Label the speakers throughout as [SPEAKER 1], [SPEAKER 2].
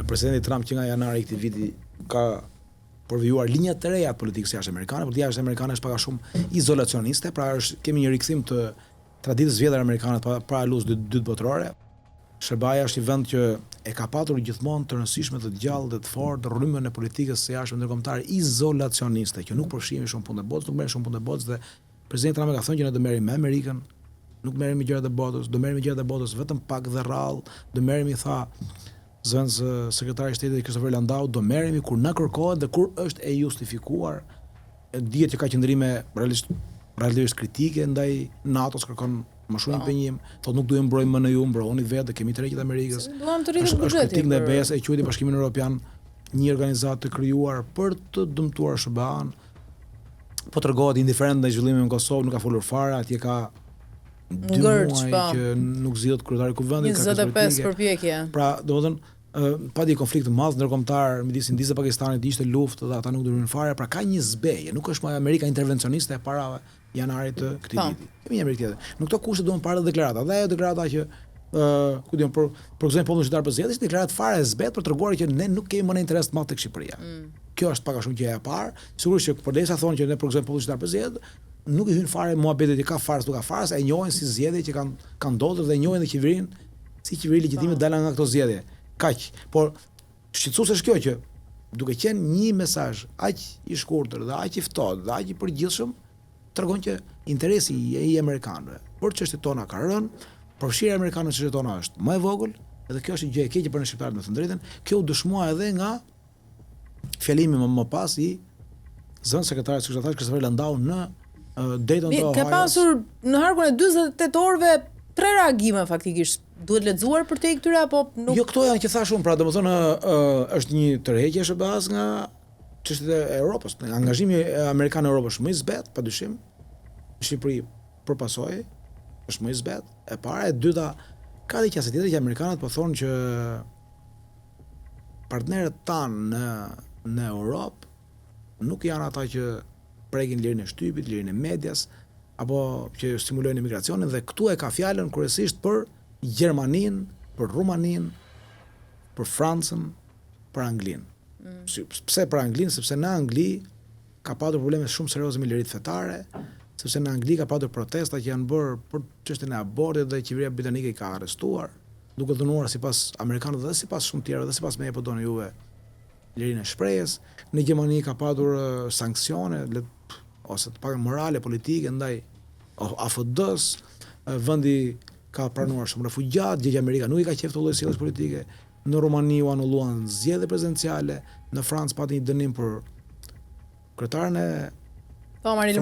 [SPEAKER 1] presidenti Trump që nga janari i këtij viti ka përvijuar linjat të reja të politikës jashtë amerikane. Politika jashtë amerikane është pak a shumë izolacioniste, pra kemi një rikthim të traditës vjetër amerikane para luftës dytë botërore. Shërbaja është një vend që e ka patur gjithmonë të rëndësishme, të gjallë dhe të fortë rrymën e politikës së jashtme ndërkombëtare izolacioniste, që nuk përfshihen shumë punë të botës, nuk merren shumë punë të botës dhe presidenti Trump ka thënë që ne do merrem me Amerikën, nuk merrem me gjërat e botës, do merrem me gjërat e botës vetëm pak dhe rrallë, do merrem i tha zëvendës sekretari i shtetit Christopher Landau, do merremi kur na kërkohet dhe kur është e justifikuar. Dihet që ka qëndrime realisht kritike ndaj NATO-s, kërkon më shumë impenjim, thotë nuk duhem mbrojmë më në ju, mbrojeni vetë, kemi të rregjit Amerikës. Është kritik ndaj BE-s, e quajti Bashkimin Evropian një organizatë të krijuar për të dëmtuar SBA-n. Po tregohet indiferent ndaj zhvillimeve në Kosovë, nuk ka folur fare, atje ka 2 muaj që nuk zgjidhet kryetari i kuvendit, ka
[SPEAKER 2] 25 përpjekje.
[SPEAKER 1] Pra, domethënë pati konflikt të madh ndërkombëtar midis Indisë dhe Pakistanit, ishte luftë dhe ata nuk durin fare, pra ka një zbeje, nuk është më Amerika intervencioniste para janarit të këtij viti. Kemi një Amerikë tjetër. Në këto kushte duhen parë deklarata. Dhe ajo deklarata që ku diun për gëzojmë popullin shqiptar për zgjedhje, është deklaratë fare e zbet për treguar që ne nuk kemi më interes të madh tek Shqipëria. Kjo është pak a shumë gjëja e parë. Sigurisht që përderisa thonë që ne përgëzojmë popullin shqiptar për zgjedhje, nuk i hyn fare muhabetit që ka farës, nuk ka farës, e njohin si zgjedhje që kanë ndodhur dhe njohin edhe qeverinë si qeveri legjitime dala nga këto zgjedhje. Kaq. Por shqetësues është kjo që duke qenë një mesazh aq i shkurtër dhe aq i ftohtë dhe aq i përgjithshëm, tregon që interesi i amerikanëve për çështjet tona ka rënë, përfshirja amerikane në çështjet tona është më e vogël, edhe kjo është një gjë e keqe për ne shqiptarët, me të drejtën. Kjo u dëshmua edhe nga fjalimi më pas i zënë sekretarit sekretari Christopher Landau në Dayton të Ohio.
[SPEAKER 2] Ka pasur në harkun e 48 orëve 3 reagime faktikisht. Duhet lexuar për te këtyre apo nuk?
[SPEAKER 1] Jo, këto janë që thash unë, pra domethënë është një tërheqje e SBA-s nga çështjet e Europës. Angazhimi amerikan në Europë është më i zbet, padyshim. Në Shqipëri përpasoj, është më i zbet. E para, e dyta, ka dhe qasë tjetër që amerikanët po thonë që partnerët tanë në Europë nuk janë ata që prekin lirin e shtypit, lirin e medias, apo që stimulojnë emigracionin, dhe këtu e ka fjalën kryesisht për Gjermaninë, për Rumaninë, për Francën, për Anglinë. Pse për Anglinë? Sepse në Angli ka patur probleme shumë serioze me lirit fetare, sepse në Angli ka patur protesta që janë bërë për çështjen e abortit dhe qeveria britanike i ka arrestuar, duke dhunuar sipas amerikanëve dhe sipas shumë tjerëve dhe sipas me po doni juve lirinë e shprehjes. Në Gjermani ka patur sanksione ose të paktën morale, politike ndaj AFD-s, vendi ka pranuar shumë refugjat, gjë që Amerika nuk i ka qejf të lloj sjelljes politike. Në Rumani u anulluan zgjedhje prezidenciale, në Francë pati një dënim për kryetaren e
[SPEAKER 2] Marine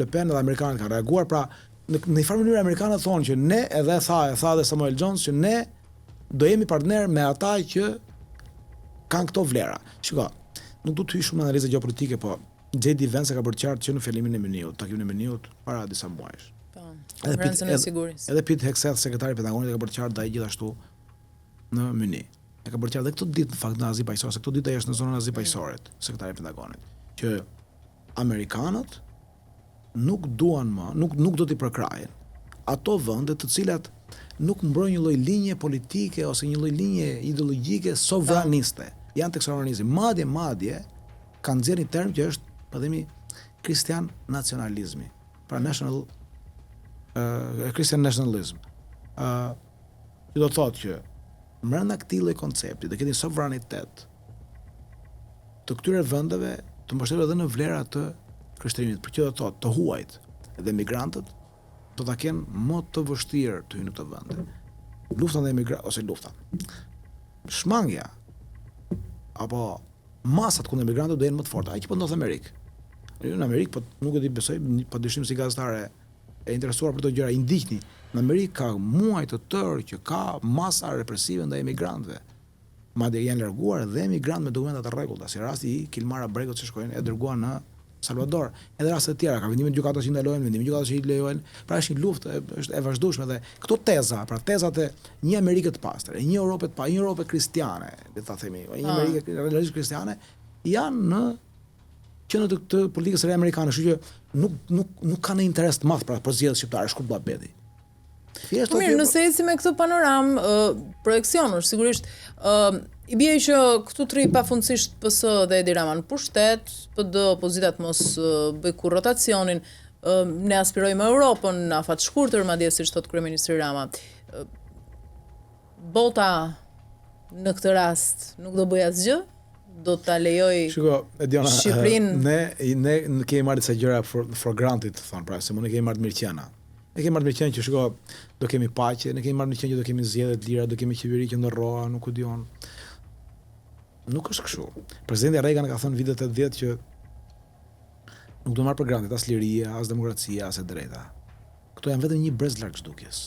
[SPEAKER 1] Le Pen, dhe amerikanët kanë reaguar. Pra, në një farë mënyrë amerikanët thonë që ne, edhe tha dhe Samuel Jones, që ne do jemi partner me ata që kanë këto vlera. Shiko, nuk du të hyj shumë në analizë gjeopolitike, po J.D. Vance ka bërë qartë që në fillimin e Meniut, takimin e Meniut para disa muajsh. Edhe Pete Hegseth, sekretari i Pentagonit, ka bërë qartë ai gjithashtu në Muni. E ka bërë qartë edhe këtë ditë në fakt në Azi Paqësore, se këtë ditë ai është në zonën e Azi Paqësorit, sekretari i Pentagonit, që amerikanët nuk duan më, nuk do t'i përkrahin ato vende të cilat nuk mbrojnë një lloj linje politike ose një lloj linje ideologjike sovraniste. Janë tek sovranizmi. Madje kanë nxjerrë një term që është, po themi, Christian nacionalizmi. Pra Christian nationalism. Që do të thotë që brenda këtij lloji koncepti do keni sovranitet të këtyre vendeve të mbështetur edhe në vlera të krishterimit, për që do të thotë të huajt dhe migrantët do ta kenë më të vështirë të hyjnë në këto vende. Lufta ndaj migrantëve ose lufta. Shmangja apo masat kundër migrantëve do jenë më të forta. Ai që po ndodh në Amerikë. Në Amerikë, po nuk e di, besoj, padyshim si gazetare e interesuar për këto gjëra, i ndiqni. Në Amerikë ka muaj të tërë që ka masa represive ndaj emigrantëve. Madje janë larguar dhe emigrant me dokumenta të rregullta, si rasti i Kilmara Bregut që shkojnë e dërguan në Salvador. Edhe raste të tjera, ka vendime gjykatës që ndalojnë, vendime gjykatës që i lejojnë. Pra është një luftë, është e vazhdueshme dhe këto teza, pra tezat e një Amerike të pastër, një Europë kristiane, le ta themi, një Amerike realisht kristiane, janë në qendër të politikës së amerikane, kështu që nuk kanë interes të madh për zgjedhjet shqiptare, shkurt bllabeti.
[SPEAKER 2] Mirë, nëse ecim me këtë panoramë projekcionush, sigurisht I bie që këtu tri pafundësisht PS dhe Edi Rama në pushtet, PD opozitat mos bëj kur rotacionin, ne aspirojmë Europën në afat shkurtër, madje siç thot kryeministri Rama. Bota në këtë rast nuk do bëj asgjë, do ta lejoj Shqipërinë.
[SPEAKER 1] Ne kemi marrë disa gjëra for granted, thon, pra se ne kemi marrë mirëqenia. Ne kemi marrë mirëqenia që do kemi paqe, ne kemi marrë mirëqenia që do kemi zgjedhje të lira, do kemi qeveri që ndërroa, nuk u dion. Nuk është kështu. Presidenti Reagan ka thënë vitet 80 që nuk do marrë për granted as liria, as demokracia, as e drejta. Këto janë vetëm një brez larg zhdukjes.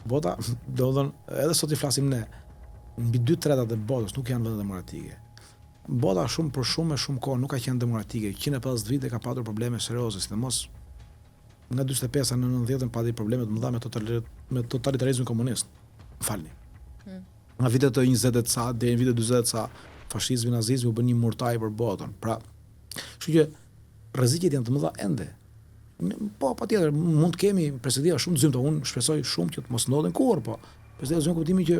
[SPEAKER 1] Bota, do të thonë, edhe sot i flasim ne, mbi 2/3 e botës nuk janë vende demokratike. Bota shumë kohë nuk ka qenë demokratike. 150 vite ka patur probleme serioze, sidomos nga 45-a në 90-ën pati probleme të mëdha me totalitarizmin komunist. Falni. Nga vitet 20 ca deri në vitet 40 ca, fashizmi, nazizmi u bën një murtaj për botën. Pra, kështu që rreziqet janë të mëdha ende. Po, patjetër, mund të kemi perspektiva shumë të zymta. Unë shpresoj shumë që të mos ndodhen kurrë, po. Perspektiva zym kuptimi që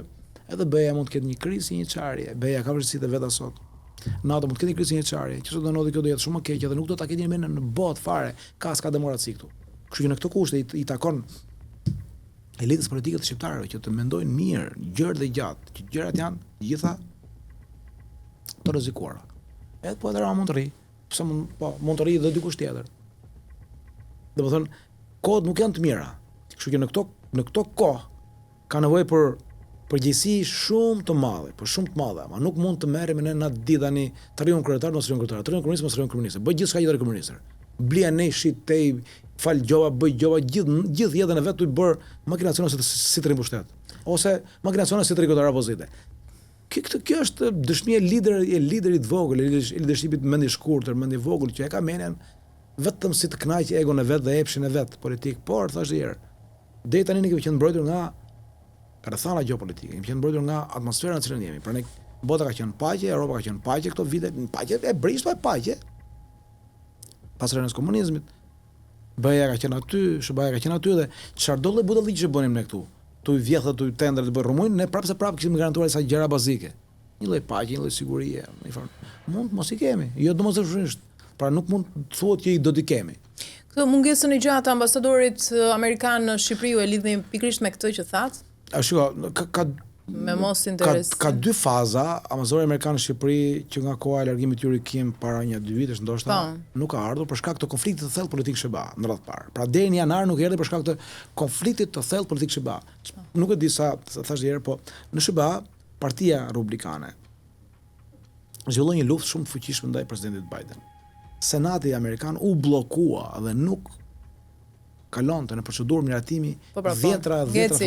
[SPEAKER 1] edhe BE-ja mund të ketë një krizë, një çarje. BE-ja ka vështirësitë veta sot. NATO mund të ketë një krizë, një çarje. Që sot do ndodhi kjo do jetë shumë më keq dhe nuk do ta ketë një në botë fare. Ka demokraci këtu. Kështu që në këtë kushte i takon elitës politike të shqiptarëve që të mendojnë mirë, gjërë dhe gjatë, që gjërat janë gjitha të rrezikuara. Edhe po edhe Rama mund të rri, pse mund të rri dhe dikush tjetër. Domethënë, kohët nuk janë të mira. Kështu që në këto kohë ka nevojë për përgjegjësi shumë të madhe, ama nuk mund të merremi ne na di tani të rriun kryetar, mos rriun kryetar, të rriun komunist, mos rriun komunist. Bëj gjithçka që do komunistër. Blia ne shit tej fal gjova, bëj gjova gjithë jetën e vet tu i bër makinacione si të rimbushtetë ose makinacione si të rikotar opozite. Kjo është dëshmi e liderit vogël, e leadershipit mendi shkurtër, mendi vogël që e ka menjen vetëm si të kënaqë egon e vet dhe epshin e vet politik, por thashë herë, deri tani ne kemi qenë mbrojtur nga rrethana gjeopolitike, kemi qenë mbrojtur nga atmosfera në cilën jemi. Pra ne bota ka qenë paqe, Europa ka qenë paqe këto vite, paqe e brishta e paqe. Pas rënies komunizmit, BE-ja ka qenë aty, SBA-ja ka qenë aty dhe çfarë do lloj budalliqi që bënim ne këtu. Tu i vjedhë, tu i tender të bëj rrumuin, ne prapë kishim garantuar sa gjëra bazike. Një lloj paqe, një lloj sigurie, në fakt. Mund mos i kemi, jo domosdoshmërisht. Pra nuk mund të thuhet që i do t'i kemi.
[SPEAKER 2] Këtë mungesën e gjatë ambasadorit amerikan në Shqipëri u e lidhni pikërisht me këtë që thatë?
[SPEAKER 1] Ka
[SPEAKER 2] me mos interes.
[SPEAKER 1] Ka dy faza, ambasadori amerikan në Shqipëri që nga koha e largimit Yuri Kim para një 2 vitesh ndoshta nuk ka ardhur për shkak të konfliktit të thellë politik SBA në radhë parë. Pra deri në janar nuk erdhi për shkak të konfliktit të thellë politik SBA. Nuk e di sa thash herë, po në SBA Partia Republikane zhvilloi një luftë shumë të fuqishme ndaj presidentit Biden. Senati amerikan u bllokua dhe nuk kalonte në procedurë miratimi dhjetra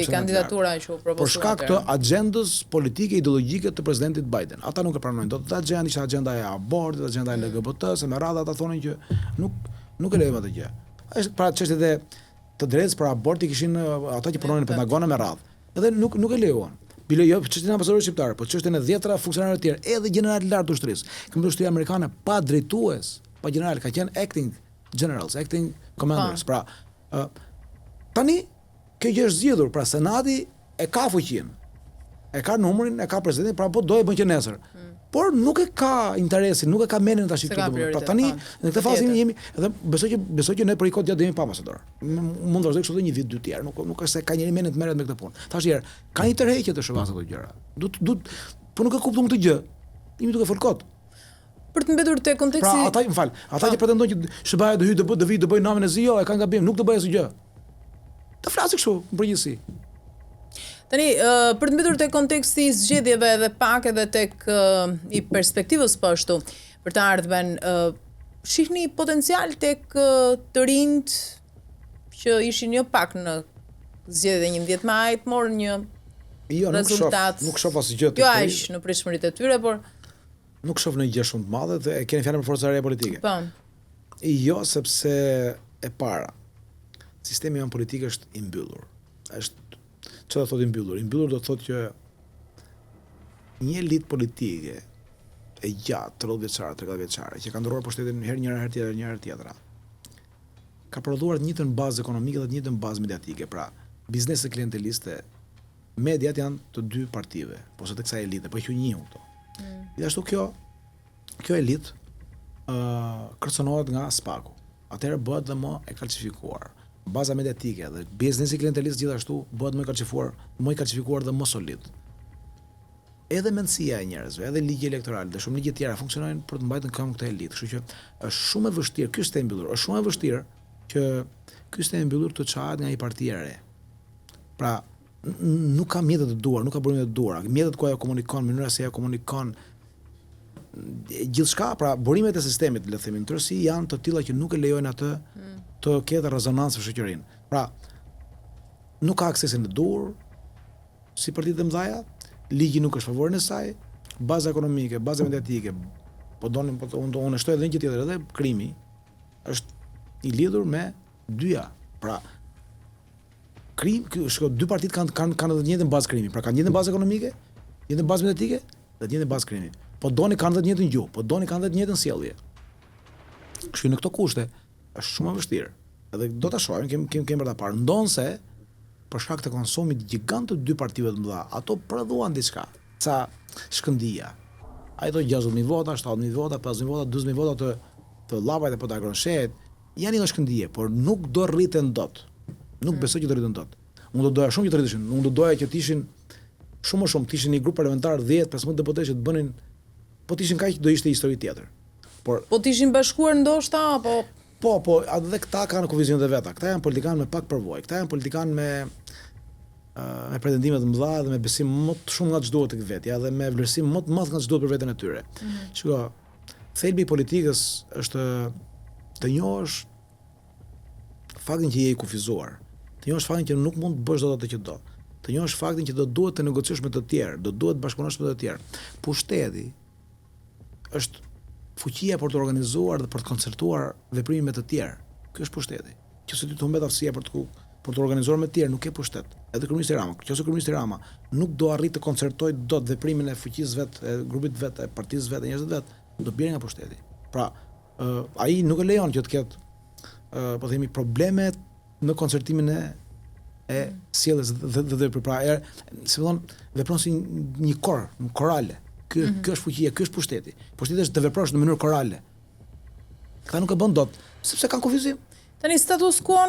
[SPEAKER 2] kandidatura që u propozuan.
[SPEAKER 1] Për shkak të agjendës politike ideologjike të presidentit Biden. Ata nuk e pranojnë dot atë agjendë, ishte agjenda e abortit, agjenda e LGBT, se me radhë ata thonin që nuk e lejojmë atë gjë. Është pra çështjet e të drejtës për aborti kishin ata që punonin në Pentagon me radhë. Edhe nuk e lejuan. Bile jo çështjen e ambasadorit shqiptar, por çështjen e dhjetra funksionarë të tjerë, edhe general lart të ushtrisë. Mbështetja amerikane pa drejtues, pa general, ka qenë acting generals, acting commanders. Pra, tani kjo gjë është zgjedhur, pra Senati e ka fuqinë. E ka numrin, e ka presidentin, pra po do e bën që nesër. Por nuk e ka interesin, nuk e ka mendjen tash këtu. Pra tani në këtë fazë jemi edhe besoj që ne për ikot gjatë jemi pa ambasador. Mund të vazhdoj kështu edhe një vit dy tjerë, nuk është se ka njëri mendjen të merret me këtë punë. Tash herë, ka një tërheqje të shërbas ato gjëra. Po nuk e kuptoj këtë gjë. Jemi duke fol kot.
[SPEAKER 2] Për të mbetur te konteksti.
[SPEAKER 1] Pra ata që pretendojnë që SBA do hyjë do vi do bëj namën e zi, jo, e kanë gabim, nuk do bëj asgjë gjë. Të flasë kështu, në përgjithësi.
[SPEAKER 2] Tani, për të mbetur te konteksti i zgjedhjeve edhe pak edhe tek i perspektivës po ashtu për të ardhmen, shihni potencial tek të rinjt që ishin jo pak në zgjedhjet e 11 majit, morën një rezultat.
[SPEAKER 1] Nuk shoh asgjë të
[SPEAKER 2] jo aq në pritshmëritë e tyre, por
[SPEAKER 1] nuk shoh në gjë shumë të madhe dhe keni fjalën për forca reja politike.
[SPEAKER 2] Po.
[SPEAKER 1] Jo, sepse e para, sistemi jon politik është i mbyllur. Çfarë do thotë i mbyllur? I mbyllur do thotë që një elitë politike e gjatë 30 vjeçare, 30 vjeçare, që ka ndërruar pushtetin herë tjetra, ka prodhuar të njëjtën bazë ekonomike dhe të njëjtën bazë mediatike. Pra, biznese klienteliste mediat janë të dy partive, ose të kësaj elite, po që njihu këto. Gjithashtu kjo elit kërcënohet nga spaku. Atëherë bëhet dhe më e kalcifikuar. Baza mediatike dhe biznesi klientelist gjithashtu bëhet më i kalcifikuar dhe më solid. Edhe mendësia e njerëzve, edhe ligji elektoral dhe shumë ligje tjera funksionojnë për të mbajtur këmbë këtë elitë. Kështu që është shumë e vështirë, ky sistem mbyllur, është shumë e vështirë që ky sistem mbyllur të çahet nga një parti e re. Pra, nuk ka mjete të duar, nuk ka burime të duara. Mjetet ku ajo komunikon, mënyra se ajo komunikon, gjithçka, pra burimet e sistemit, le të themi, në tërësi janë të tilla që nuk e lejojnë atë të ketë rezonancë në shoqërinë. Pra, nuk ka aksesin e dur si partitë e mëdha, ligji nuk është favorin e saj, baza ekonomike, baza mediatike, unë e shtoj edhe një gjë tjetër, edhe krimi është i lidhur me dyja. Pra, dy partitë kanë edhe të njëjtën bazë krimi, pra kanë të njëjtën bazë ekonomike, të njëjtën bazë mediatike dhe të njëjtën bazë krimi. Po doni kanë edhe të njëjtën gjuhë, po doni kanë edhe të njëjtën sjellje. Kështu në këto kushte është shumë e vështirë. Edhe do ta shohim, kemi për ta parë. Ndonse për shkak të konsumit gigant të dy partive të mëdha, ato prodhuan diçka, ca shkëndija. Ato 60.000 vota, 70.000 vota, 50.000 vota, 12.000 vota të llapajt apo të agronshet, janë një shkëndije, por nuk do rriten dot. Nuk besoj që do rriten dot. Unë do doja shumë që të rriteshin. Unë do doja që të ishin shumë më shumë, të ishin një grup parlamentar 10-15 deputetë që të bënin, po të ishin kaq do ishte histori tjetër. Por
[SPEAKER 2] po të ishin bashkuar ndoshta apo
[SPEAKER 1] Po, edhe këta kanë kuvizionet e veta. Këta janë politikanë me pak përvojë. Këta janë politikanë me pretendime të mëdha dhe me besim më të shumë nga ç'duhet tek vetja dhe me vlerësim më të madh nga ç'duhet për veten e tyre. Shiko, thelbi i politikës është të njohësh faktin që je i kufizuar. Të njohësh faktin që nuk mund të bësh dot atë që do. Të njohësh faktin që do duhet të negociosh me të tjerë, do duhet të bashkëpunosh me të tjerë. Pushteti është fuqia për të organizuar dhe për të koncertuar veprimin me të tjerë. Ky është pushteti. Nëse ti të humbet aftësia për të organizuar me të tjerë, nuk ke pushtet. Edhe kryeministri Rama, nëse kryeministri Rama nuk do arrit të koncertojë dot veprimin e fuqisë vet, e grupit vet, e partisë vet, e njerëzve vet, do bjerë nga pushteti. Pra, ai nuk e lejon që të ketë po themi probleme në koncertimin e sjelljes dhe pra, si thon, vepron si një korale. Ky është fuqia, ky është pushteti. Pushteti është të veprosh në mënyrë korale. Këta nuk e bën dot, sepse kanë kufizim.
[SPEAKER 2] Tani status quo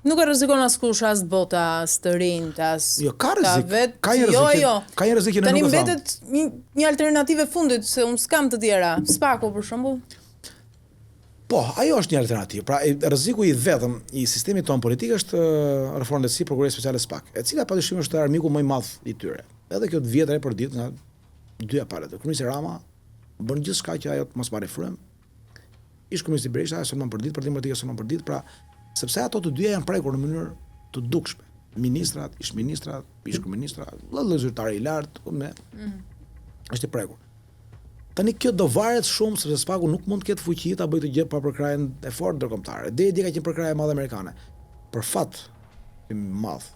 [SPEAKER 2] nuk e rrezikon askush, as bota, as të rinjt, as
[SPEAKER 1] jo, ka rrezik.
[SPEAKER 2] Ka një rrezik.
[SPEAKER 1] Ka një rrezik që ne nuk e them.
[SPEAKER 2] Tani mbetet një alternativë fundit, se unë s'kam të tjera. Spaku për shembull.
[SPEAKER 1] Po, ajo është një alternativë. Pra, rreziku i vetëm i sistemit tonë politik është reforma e prokurorisë speciale SPAK, e cila padyshim është armiku më i madh i tyre. Edhe kjo të vjetra e përdit nga dyja palët. Kryeministri Rama bën gjithçka që ajo të mos marrë frymë. Ish kryeministri Berisha është më përdit, partia politike është më përdit, pra sepse ato të dyja janë prekur në mënyrë të dukshme. Ministrat, ish kryeministra, zyrtari i lartë me është i prekur. Tani kjo do varet shumë sepse SPAK-u nuk mund të ketë fuqi ta bëjë të gjë pa përkrajën e fortë ndërkombëtare. Deri ka qenë përkraja e madhe amerikane. Për fat i madh,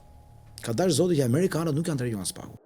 [SPEAKER 1] ka dashur zoti që amerikanët nuk janë tërhequr nga SPAK-u.